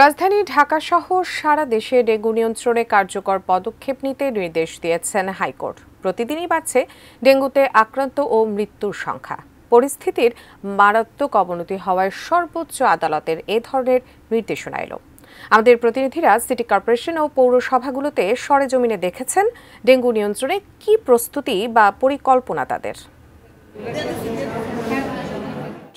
রাজধানী ঢাকাসহ সারা দেশে ডেঙ্গু নিয়ন্ত্রণে কার্যকর পদক্ষেপ নিতে নির্দেশ দিয়েছেন হাইকোর্ট। প্রতিদিনই বাড়ছে ডেঙ্গুতে আক্রান্ত ও মৃত্যুর সংখ্যা। পরিস্থিতির মারাত্মক অবনতি হওয়ায় সর্বোচ্চ আদালতের এ ধরনের নির্দেশনা এলো। আমাদের প্রতিনিধিরা সিটি কর্পোরেশন ও পৌরসভাগুলোতে সরেজমিনে দেখেছেন ডেঙ্গু নিয়ন্ত্রণে কী প্রস্তুতি বা পরিকল্পনা তাদের।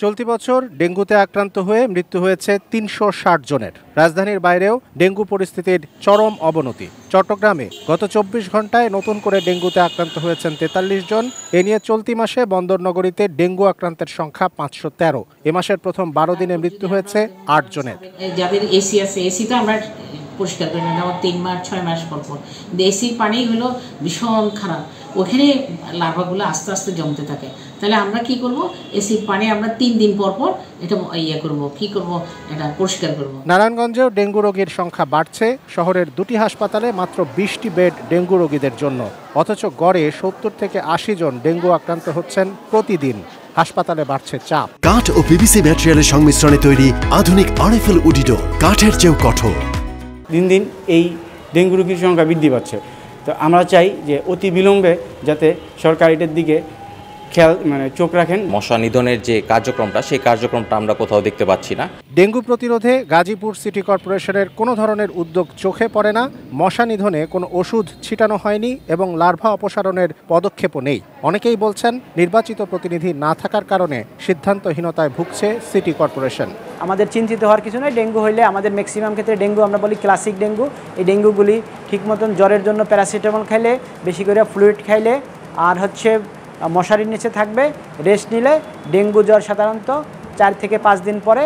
চলতি বছর ডেঙ্গুতে আক্রান্ত হয়ে মৃত্যু হয়েছে ৩৬০ জনের। রাজধানীর বাইরেও ডেঙ্গু পরিস্থিতির চরম অবনতি। চট্টগ্রামে গত ২৪ ঘন্টায় নতুন করে ডেঙ্গুতে আক্রান্ত হয়েছেন ৪৩ জন। এ নিয়ে চলতি মাসে বন্দরনগরীতে ডেঙ্গু আক্রান্তের সংখ্যা ৫১৩। এ মাসের প্রথম ১২ দিনে মৃত্যু হয়েছে ৮ জনের। যাদের এসি আছে, এসি তো আমরা পরিষ্কার করি না ৩ মাস ৬ মাস পর পর। এসির পানি হলো ভীষণ খারাপ, ওখানে লার্ভাগুলো আস্তে আস্তে জমতে থাকে। তাহলে আমরা কি করব, এসির পানি আমরা ৩ দিন পর পর এটা এটা পরিষ্কার করব। নারায়ণগঞ্জেও ডেঙ্গু রোগীর সংখ্যা বাড়ছে। শহরের ২টি হাসপাতালে মাত্র ২০টি বেড ডেঙ্গু রোগীদের জন্য, অথচ গড়ে ৭০ থেকে ৮০ জন ডেঙ্গু আক্রান্ত হচ্ছেন প্রতিদিন। হাসপাতালে বাড়ছে চাপ। কাঠ ও পিভিসি ম্যাটেরিয়ালের সংমিশ্রণে তৈরি আধুনিক আরএফএল উডিডো, কাঠের চেয়েও কঠোর। দিন দিন এই ডেঙ্গু রোগীর সংখ্যা বৃদ্ধি পাচ্ছে। তো আমরা চাই যে অতি বিলম্বে যাতে সরকার এটার দিকে চোখ রাখেন। মশা নিধনের যে কার্যক্রমটা, সেই কার্যক্রমটা আমরা কোথাও দেখতে পাচ্ছি না। ডেঙ্গু প্রতিরোধে গাজীপুর সিটি কর্পোরেশনের কোনো ধরনের উদ্যোগ চোখে পড়ে না। মশা নিধনে কোনো ওষুধ ছিটানো হয়নি এবং লার্ভা অপসারণের পদক্ষেপও নেই। অনেকেই বলছেন নির্বাচিত প্রতিনিধি না থাকার কারণে সিদ্ধান্তহীনতায় ভুগছে সিটি কর্পোরেশন। আমাদের চিন্তিত হওয়ার কিছু নয়। ডেঙ্গু হইলে আমাদের ম্যাক্সিমাম ক্ষেত্রে ডেঙ্গু আমরা বলি ক্লাসিক ডেঙ্গু। এই ডেঙ্গুগুলি ঠিক মতন জ্বরের জন্য প্যারাসিটামল খাইলে, বেশি করে ফ্লুইড খাইলে, আর মশারির নিচে থাকবে, রেস্ট নিলে ডেঙ্গু জ্বর সাধারণত ৪ থেকে ৫ দিন পরে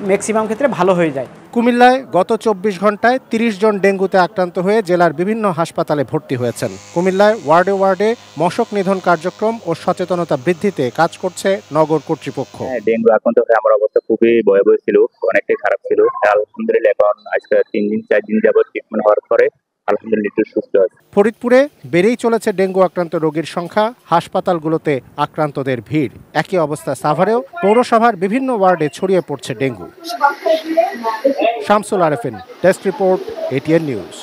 ম্যাক্সিমাম ক্ষেত্রে ভালো হয়ে যায়। কুমিল্লায় গত ২৪ ঘন্টায় ৩০ জন ডেঙ্গুতে আক্রান্ত হয়ে জেলার বিভিন্ন হাসপাতালে ভর্তি হয়েছেন। কুমিল্লায় ওয়ার্ডে ওয়ার্ডে মশক নিধন কার্যক্রম ও সচেতনতা বৃদ্ধিতে কাজ করছে নগর কর্তৃপক্ষ। ডেঙ্গু আক্রান্ত হয়ে আমার অবস্থা খুবই ভয়াবহ ছিল, অনেকটাই খারাপ ছিল। আলহামদুলিল্লাহ এখন আজকে ৩ দিন ৪ দিন যাবত ট্রিটমেন্ট হওয়ার পরে আলহামদুলিল্লাহ একটু সুস্থ আছে। ফরিদপুরে বেড়েই চলেছে ডেঙ্গু আক্রান্ত রোগীর সংখ্যা, হাসপাতালগুলোতে আক্রান্তদের ভিড়। একই অবস্থা সাভারেও। পৌরসভার বিভিন্ন ওয়ার্ডে ছড়িয়ে পড়ছে dengue. Shamsul Arefin, desk report, ATN news.